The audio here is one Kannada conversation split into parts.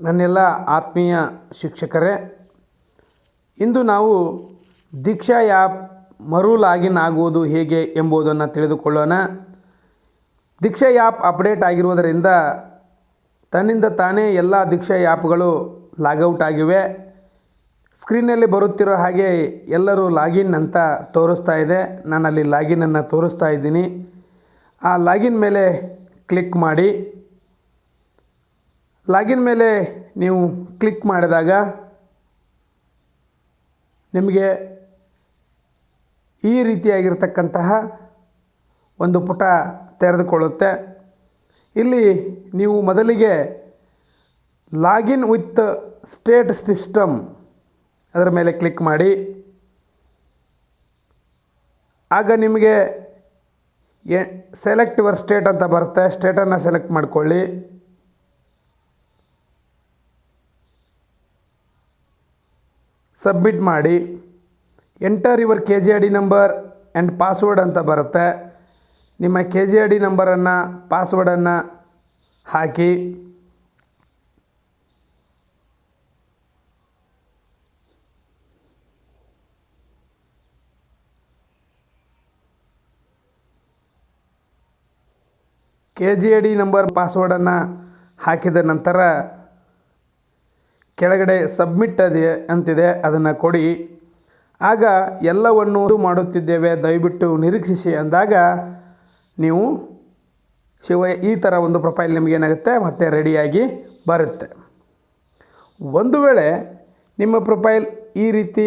ನನ್ನೆಲ್ಲ ಆತ್ಮೀಯ ಶಿಕ್ಷಕರೇ, ಇಂದು ನಾವು ದೀಕ್ಷಾ ಆ್ಯಪ್ ಮರು ಲಾಗಿನ್ ಆಗುವುದು ಹೇಗೆ ಎಂಬುದನ್ನು ತಿಳಿದುಕೊಳ್ಳೋಣ. ದೀಕ್ಷಾ ಆ್ಯಪ್ ಅಪ್ಡೇಟ್ ಆಗಿರುವುದರಿಂದ ತನ್ನಿಂದ ತಾನೇ ಎಲ್ಲ ದೀಕ್ಷಾ ಆ್ಯಪ್ಗಳು ಲಾಗೌಟ್ ಆಗಿವೆ. ಸ್ಕ್ರೀನಲ್ಲಿ ಬರುತ್ತಿರೋ ಹಾಗೆ ಎಲ್ಲರೂ ಲಾಗಿನ್ ಅಂತ ತೋರಿಸ್ತಾ ಇದೆ. ನಾನು ಅಲ್ಲಿ ಲಾಗಿನನ್ನು ತೋರಿಸ್ತಾ ಇದ್ದೀನಿ. ಆ ಲಾಗಿನ್ ಮೇಲೆ ಕ್ಲಿಕ್ ಮಾಡಿ. ಲಾಗಿನ್ ಮೇಲೆ ನೀವು ಕ್ಲಿಕ್ ಮಾಡಿದಾಗ ನಿಮಗೆ ಈ ರೀತಿಯಾಗಿರ್ತಕ್ಕಂತಹ ಒಂದು ಪುಟ ತೆರೆದುಕೊಳ್ಳುತ್ತೆ. ಇಲ್ಲಿ ನೀವು ಮೊದಲಿಗೆ ಲಾಗಿನ್ ವಿತ್ ಸ್ಟೇಟ್ ಸಿಸ್ಟಮ್ ಅದರ ಮೇಲೆ ಕ್ಲಿಕ್ ಮಾಡಿ. ಆಗ ನಿಮಗೆ ಸೆಲೆಕ್ಟ್ ಯುವರ್ ಸ್ಟೇಟ್ ಅಂತ ಬರುತ್ತೆ. ಸ್ಟೇಟನ್ನು ಸೆಲೆಕ್ಟ್ ಮಾಡಿಕೊಳ್ಳಿ. ಸಬ್ಮಿಟ್ ಮಾಡಿ. Enter your KGID number and password ಅಂತ ಬರುತ್ತೆ. ನಿಮ್ಮ KGID ನಂಬರನ್ನು ಪಾಸ್ವರ್ಡನ್ನು ಹಾಕಿ. KGID ನಂಬರ್ ಪಾಸ್ವರ್ಡನ್ನು ಹಾಕಿದ ನಂತರ ಕೆಳಗಡೆ ಸಬ್ಮಿಟ್ ಅಂತಿದೆ, ಅದನ್ನು ಕೊಡಿ. ಆಗ ಎಲ್ಲವನ್ನು ಮಾಡುತ್ತಿದ್ದೇವೆ, ದಯವಿಟ್ಟು ನಿರೀಕ್ಷಿಸಿ ಅಂದಾಗ ನೀವು ಈ ಥರ ಒಂದು ಪ್ರೊಫೈಲ್ ನಿಮಗೇನಾಗುತ್ತೆ ಮತ್ತೆ ರೆಡಿಯಾಗಿ ಬರುತ್ತೆ. ಒಂದು ವೇಳೆ ನಿಮ್ಮ ಪ್ರೊಫೈಲ್ ಈ ರೀತಿ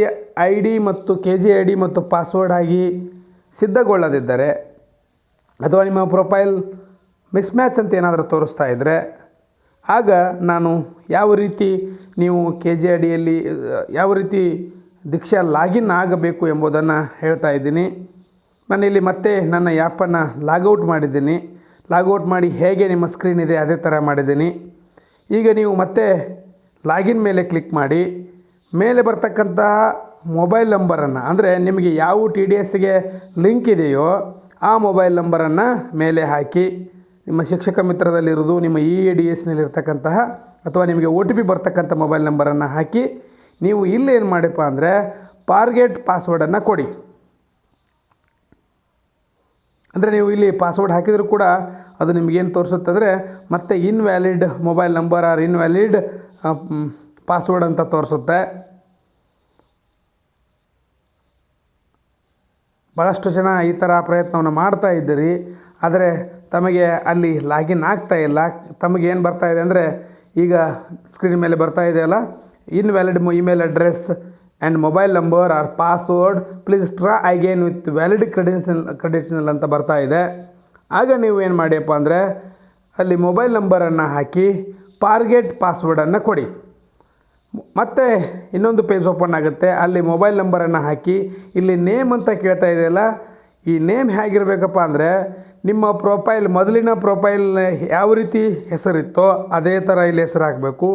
ID ಮತ್ತು KGID ಮತ್ತು ಪಾಸ್ವರ್ಡ್ ಆಗಿ ಸಿದ್ಧಗೊಳ್ಳದಿದ್ದರೆ, ಅಥವಾ ನಿಮ್ಮ ಪ್ರೊಫೈಲ್ ಮಿಸ್ಮ್ಯಾಚ್ ಅಂತ ಏನಾದರೂ ತೋರಿಸ್ತಾ ಇದ್ದರೆ, ಆಗ ನಾನು ಯಾವ ರೀತಿ ನೀವು KGIDಯಲ್ಲಿ ಯಾವ ರೀತಿ ದೀಕ್ಷಾ ಲಾಗಿನ್ ಆಗಬೇಕು ಎಂಬುದನ್ನು ಹೇಳ್ತಾ ಇದ್ದೀನಿ. ನಾನಿಲ್ಲಿ ಮತ್ತೆ ನನ್ನ ಆ್ಯಪನ್ನು ಲಾಗೌಟ್ ಮಾಡಿದ್ದೀನಿ. ಲಾಗೌಟ್ ಮಾಡಿ ಹೇಗೆ ನಿಮ್ಮ ಸ್ಕ್ರೀನ್ ಇದೆ ಅದೇ ಥರ ಮಾಡಿದ್ದೀನಿ. ಈಗ ನೀವು ಮತ್ತೆ ಲಾಗಿನ್ ಮೇಲೆ ಕ್ಲಿಕ್ ಮಾಡಿ. ಮೇಲೆ ಬರ್ತಕ್ಕಂತಹ ಮೊಬೈಲ್ ನಂಬರನ್ನು, ಅಂದರೆ ನಿಮಗೆ ಯಾವ TDSಗೆ ಲಿಂಕ್ ಇದೆಯೋ ಆ ಮೊಬೈಲ್ ನಂಬರನ್ನು ಮೇಲೆ ಹಾಕಿ. ನಿಮ್ಮ ಶಿಕ್ಷಕ ಮಿತ್ರದಲ್ಲಿರೋದು, ನಿಮ್ಮ EADSನಲ್ಲಿರ್ತಕ್ಕಂತಹ ಅಥವಾ ನಿಮಗೆ OTP ಬರ್ತಕ್ಕಂಥ ಮೊಬೈಲ್ ನಂಬರನ್ನು ಹಾಕಿ. ನೀವು ಇಲ್ಲೇನು ಮಾಡಿಪ್ಪ ಅಂದರೆ ಫಾರ್ಗೆಟ್ ಪಾಸ್ವರ್ಡನ್ನು ಕೊಡಿ. ಅಂದರೆ ನೀವು ಇಲ್ಲಿ ಪಾಸ್ವರ್ಡ್ ಹಾಕಿದರೂ ಕೂಡ ಅದು ನಿಮಗೇನು ತೋರಿಸುತ್ತೆ ಅಂದರೆ ಮತ್ತೆ invalid mobile number or invalid password ಅಂತ ತೋರಿಸುತ್ತೆ. ಭಾಳಷ್ಟು ಜನ ಈ ಥರ ಪ್ರಯತ್ನವನ್ನು ಮಾಡ್ತಾ ಇದ್ದೀರಿ, ಆದರೆ ತಮಗೆ ಅಲ್ಲಿ ಲಾಗಿನ್ ಆಗ್ತಾ ಇಲ್ಲ. ತಮಗೇನು ಬರ್ತಾ ಇದೆ ಅಂದರೆ, ಈಗ ಸ್ಕ್ರೀನ್ ಮೇಲೆ ಬರ್ತಾ ಇದೆಯಲ್ಲ, invalid email address and mobile number or password, please try again with valid credential ಅಂತ ಬರ್ತಾ ಇದೆ. ಆಗ ನೀವು ಏನು ಮಾಡಿಯಪ್ಪ ಅಂದರೆ ಅಲ್ಲಿ ಮೊಬೈಲ್ ನಂಬರನ್ನು ಹಾಕಿ ಫಾರ್ಗೆಟ್ ಪಾಸ್ವರ್ಡನ್ನು ಕೊಡಿ. ಮತ್ತು ಇನ್ನೊಂದು ಪೇಜ್ ಓಪನ್ ಆಗುತ್ತೆ. ಅಲ್ಲಿ ಮೊಬೈಲ್ ನಂಬರನ್ನು ಹಾಕಿ. ಇಲ್ಲಿ ನೇಮ್ ಅಂತ ಕೇಳ್ತಾ ಇದೆಯಲ್ಲ, ಈ ನೇಮ್ ಹೇಗಿರಬೇಕಪ್ಪ ಅಂದರೆ ನಿಮ್ಮ ಪ್ರೊಫೈಲ್, ಮೊದಲಿನ ಪ್ರೊಫೈಲ್ ಯಾವ ರೀತಿ ಹೆಸರಿತ್ತೋ ಅದೇ ಥರ ಇಲ್ಲಿ ಹೆಸರು ಹಾಕಬೇಕು.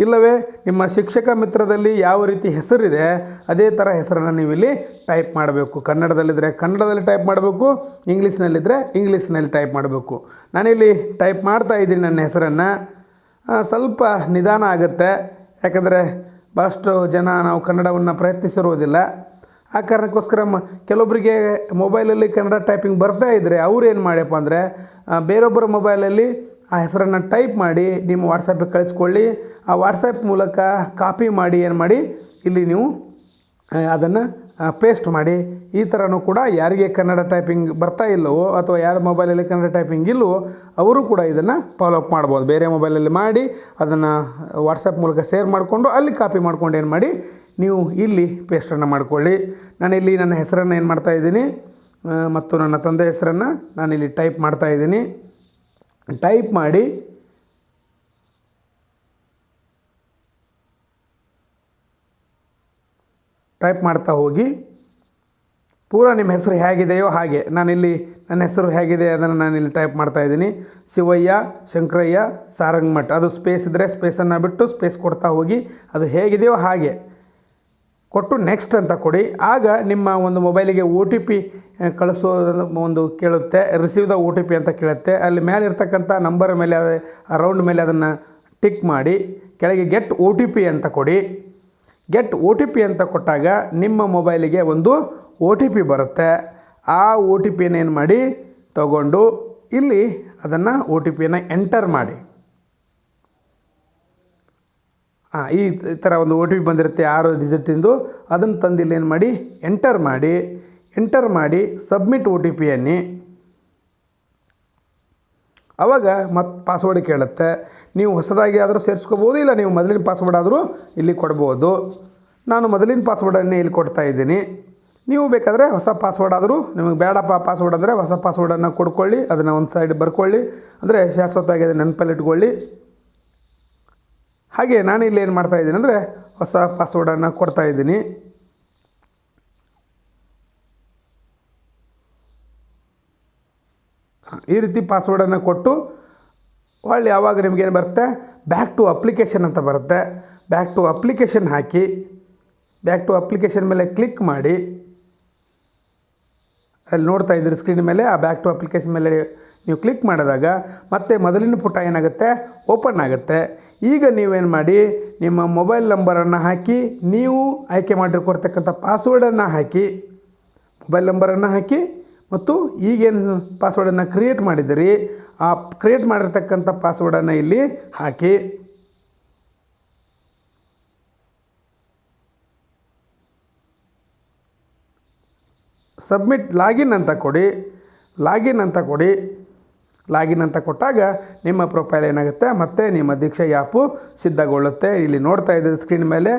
ಇಲ್ಲವೇ ನಿಮ್ಮ ಶಿಕ್ಷಕ ಮಿತ್ರದಲ್ಲಿ ಯಾವ ರೀತಿ ಹೆಸರಿದೆ ಅದೇ ಥರ ಹೆಸರನ್ನು ನೀವು ಇಲ್ಲಿ ಟೈಪ್ ಮಾಡಬೇಕು. ಕನ್ನಡದಲ್ಲಿದ್ದರೆ ಕನ್ನಡದಲ್ಲಿ ಟೈಪ್ ಮಾಡಬೇಕು, ಇಂಗ್ಲೀಷ್ನಲ್ಲಿದ್ದರೆ ಇಂಗ್ಲೀಷ್ನಲ್ಲಿ ಟೈಪ್ ಮಾಡಬೇಕು. ನಾನಿಲ್ಲಿ ಟೈಪ್ ಮಾಡ್ತಾ ಇದ್ದೀನಿ ನನ್ನ ಹೆಸರನ್ನು. ಸ್ವಲ್ಪ ನಿಧಾನ ಆಗುತ್ತೆ, ಯಾಕಂದರೆ ಭಾಳಷ್ಟು ಜನ ನಾವು ಕನ್ನಡವನ್ನು ಪ್ರಯತ್ನಿಸಿರುವುದಿಲ್ಲ. ಆ ಕಾರಣಕ್ಕೋಸ್ಕರ ಕೆಲವೊಬ್ಬರಿಗೆ ಮೊಬೈಲಲ್ಲಿ ಕನ್ನಡ ಟೈಪಿಂಗ್ ಬರ್ತಾ ಇದ್ದರೆ ಅವ್ರು ಏನು ಮಾಡ್ಯಪ್ಪ ಅಂದರೆ ಬೇರೊಬ್ಬರ ಮೊಬೈಲಲ್ಲಿ ಆ ಹೆಸರನ್ನು ಟೈಪ್ ಮಾಡಿ ನಿಮ್ಮ ವಾಟ್ಸಪ್ಪಿಗೆ ಕಳಿಸ್ಕೊಳ್ಳಿ. ಆ ವಾಟ್ಸಪ್ ಮೂಲಕ ಕಾಪಿ ಮಾಡಿ ಏನು ಮಾಡಿ ಇಲ್ಲಿ ನೀವು ಅದನ್ನು ಪೇಸ್ಟ್ ಮಾಡಿ. ಈ ಥರನೂ ಕೂಡ ಯಾರಿಗೆ ಕನ್ನಡ ಟೈಪಿಂಗ್ ಬರ್ತಾ ಇಲ್ಲವೋ ಅಥವಾ ಯಾರ ಮೊಬೈಲಲ್ಲಿ ಕನ್ನಡ ಟೈಪಿಂಗ್ ಇಲ್ಲವೋ ಅವರು ಕೂಡ ಇದನ್ನು ಫಾಲೋ ಅಪ್ ಮಾಡ್ಬೋದು. ಬೇರೆ ಮೊಬೈಲಲ್ಲಿ ಮಾಡಿ ಅದನ್ನು ವಾಟ್ಸಪ್ ಮೂಲಕ ಶೇರ್ ಮಾಡಿಕೊಂಡು ಅಲ್ಲಿ ಕಾಪಿ ಮಾಡ್ಕೊಂಡು ಏನು ಮಾಡಿ ನೀವು ಇಲ್ಲಿ ಪೇಸ್ಟನ್ನು ಮಾಡಿಕೊಳ್ಳಿ. ನಾನಿಲ್ಲಿ ನನ್ನ ಹೆಸರನ್ನು ಏನು ಮಾಡ್ತಾಯಿದ್ದೀನಿ ಮತ್ತು ನನ್ನ ತಂದೆ ಹೆಸರನ್ನು ನಾನಿಲ್ಲಿ ಟೈಪ್ ಮಾಡ್ತಾಯಿದ್ದೀನಿ. ಟೈಪ್ ಮಾಡಿ ಟೈಪ್ ಮಾಡ್ತಾ ಹೋಗಿ ಪೂರ ನಿಮ್ಮ ಹೆಸರು ಹೇಗಿದೆಯೋ ಹಾಗೆ ನಾನಿಲ್ಲಿ ನನ್ನ ಹೆಸರು ಹೇಗಿದೆ ಅದನ್ನು ನಾನಿಲ್ಲಿ ಟೈಪ್ ಮಾಡ್ತಾಯಿದ್ದೀನಿ. ಶಿವಯ್ಯ ಶಂಕರಯ್ಯ ಸಾರಂಗಮಠ. ಅದು ಸ್ಪೇಸ್ ಇದ್ದರೆ ಸ್ಪೇಸನ್ನು ಬಿಟ್ಟು ಸ್ಪೇಸ್ ಕೊಡ್ತಾ ಹೋಗಿ ಅದು ಹೇಗಿದೆಯೋ ಹಾಗೆ ಕೊಟ್ಟು ನೆಕ್ಸ್ಟ್ ಅಂತ ಕೊಡಿ. ಆಗ ನಿಮ್ಮ ಒಂದು ಮೊಬೈಲಿಗೆ OTP ಕಳಿಸೋದು ಒಂದು ಕೇಳುತ್ತೆ, ರಿಸೀವ್ ದ OTP ಅಂತ ಕೇಳುತ್ತೆ. ಅಲ್ಲಿ ಮೇಲೆ ಇರ್ತಕ್ಕಂಥ ನಂಬರ್ ಮೇಲೆ ರೌಂಡ್ ಮೇಲೆ ಅದನ್ನು ಟಿಕ್ ಮಾಡಿ. ಕೆಳಗೆ ಗೆಟ್ ಒ ಟಿ ಪಿ ಅಂತ ಕೊಡಿ. ಗೆಟ್ ಒ ಟಿ ಪಿ ಅಂತ ಕೊಟ್ಟಾಗ ನಿಮ್ಮ ಮೊಬೈಲಿಗೆ ಒಂದು ಒ ಟಿ ಪಿ ಬರುತ್ತೆ. ಆ ಒ ಟಿ ಪಿನ ಏನು ಮಾಡಿ ತಗೊಂಡು ಇಲ್ಲಿ ಅದನ್ನು ಒ ಟಿ ಪಿಯನ್ನು ಎಂಟರ್ ಮಾಡಿ. ಈ ಥರ ಒಂದು ಒ ಟಿ ಪಿ ಬಂದಿರುತ್ತೆ 6 ಡಿಜಿಟಿಂದು. ಅದನ್ನು ತಂದು ಇಲ್ಲಿ ಏನು ಮಾಡಿ ಎಂಟರ್ ಮಾಡಿ ಸಬ್ಮಿಟ್ ಒ ಟಿ ಪಿ ಅನ್ನಿ. ಆವಾಗ ಮತ್ತು ಪಾಸ್ವರ್ಡ್ ಕೇಳುತ್ತೆ. ನೀವು ಹೊಸದಾಗಿ ಆದರೂ ಸೇರಿಸ್ಕೋಬೋದು, ಇಲ್ಲ ನೀವು ಮೊದಲಿನ ಪಾಸ್ವರ್ಡ್ ಆದರೂ ಇಲ್ಲಿ ಕೊಡ್ಬೋದು. ನಾನು ಮೊದಲಿನ ಪಾಸ್ವರ್ಡನ್ನೇ ಇಲ್ಲಿ ಕೊಡ್ತಾ ಇದ್ದೀನಿ. ನೀವು ಬೇಕಾದರೆ ಹೊಸ ಪಾಸ್ವರ್ಡ್ ಆದರೂ, ನಿಮಗೆ ಬೇಡಪ್ಪ ಪಾಸ್ವರ್ಡ್ ಅಂದರೆ ಹೊಸ ಪಾಸ್ವರ್ಡನ್ನು ಕೊಡ್ಕೊಳ್ಳಿ, ಅದನ್ನು ಒಂದು ಸೈಡ್ ಬರ್ಕೊಳ್ಳಿ, ಅಂದರೆ ಶಾಶ್ವತವಾಗಿ ಅದನ್ನು ನೆನಪಲ್ಲಿ ಇಟ್ಕೊಳ್ಳಿ. ಹಾಗೆ ನಾನು ಇಲ್ಲಿ ಏನು ಮಾಡ್ತಾ ಇದ್ದೀನಿ ಅಂದರೆ ಹೊಸ ಪಾಸ್ವರ್ಡನ್ನು ಕೊಡ್ತಾ ಇದ್ದೀನಿ. ಈ ರೀತಿ ಪಾಸ್ವರ್ಡನ್ನು ಕೊಟ್ಟು ಹೊಳ್ಳಿ ಯಾವಾಗ ನಿಮಗೇನು ಬರುತ್ತೆ, ಬ್ಯಾಕ್ ಟು ಅಪ್ಲಿಕೇಶನ್ ಅಂತ ಬರುತ್ತೆ. ಬ್ಯಾಕ್ ಟು ಅಪ್ಲಿಕೇಶನ್ ಹಾಕಿ, ಬ್ಯಾಕ್ ಟು ಅಪ್ಲಿಕೇಶನ್ ಮೇಲೆ ಕ್ಲಿಕ್ ಮಾಡಿ. ಅಲ್ಲಿ ನೋಡ್ತಾ ಇದ್ದೀರಿ ಸ್ಕ್ರೀನ್ ಮೇಲೆ, ಆ ಬ್ಯಾಕ್ ಟು ಅಪ್ಲಿಕೇಶನ್ ಮೇಲೆ ನೀವು ಕ್ಲಿಕ್ ಮಾಡಿದಾಗ ಮತ್ತೆ ಮೊದಲಿನ ಪುಟ ಏನಾಗುತ್ತೆ, ಓಪನ್ ಆಗುತ್ತೆ. ಈಗ ನೀವೇನು ಮಾಡಿ, ನಿಮ್ಮ ಮೊಬೈಲ್ ನಂಬರನ್ನು ಹಾಕಿ, ನೀವು ಆಯ್ಕೆ ಮಾಡಿಕೊಡ್ತಕ್ಕಂಥ ಪಾಸ್ವರ್ಡನ್ನು ಹಾಕಿ, ಮೊಬೈಲ್ ನಂಬರನ್ನು ಹಾಕಿ, ಮತ್ತು ಈಗೇನು ಪಾಸ್ವರ್ಡನ್ನು ಕ್ರಿಯೇಟ್ ಮಾಡಿದಿರಿ ಆ ಕ್ರಿಯೇಟ್ ಮಾಡಿರ್ತಕ್ಕಂಥ ಪಾಸ್ವರ್ಡನ್ನು ಇಲ್ಲಿ ಹಾಕಿ. ಸಬ್ಮಿಟ್ ಲಾಗಿನ್ ಅಂತ ಕೊಡಿ. ಲಾಗಿನ್ ಅಂತ ಕೊಟ್ಟಾಗ ನಿಮ್ಮ ಪ್ರೊಫೈಲ್ ಏನಾಗುತ್ತೆ, ಮತ್ತು ನಿಮ್ಮ ದೀಕ್ಷಾ ಆ್ಯಪು ಸಿದ್ಧಗೊಳ್ಳುತ್ತೆ. ಇಲ್ಲಿ ನೋಡ್ತಾ ಇದ್ದೀರಿ ಸ್ಕ್ರೀನ್ ಮೇಲೆ